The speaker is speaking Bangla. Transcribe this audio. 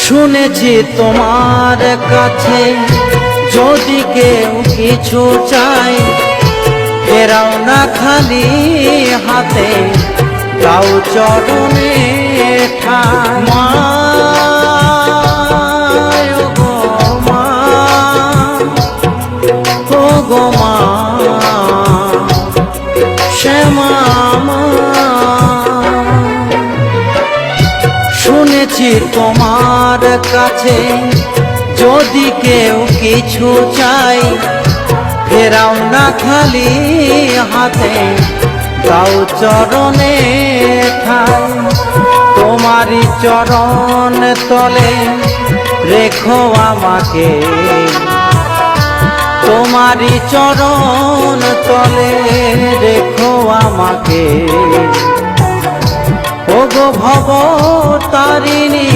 শুনেছি তোমার কাছে যদি কেউ কিছু চায়, ফেরাও না খালি হাতে, দাও চরণে ঠাঁই। মা গো মা, ও গো মা, শ্যামা মা। শুনেছি তোমার কাছে যদি কেউ কিছু চাই, ফেরাও না খালি হাতে, দাও চরণে ঠাঁই। তোমারই চরণ তলে রেখো আমাকে, তোমারই চরণ তলে রেখো আমাকে। ওগো ভব তারিণী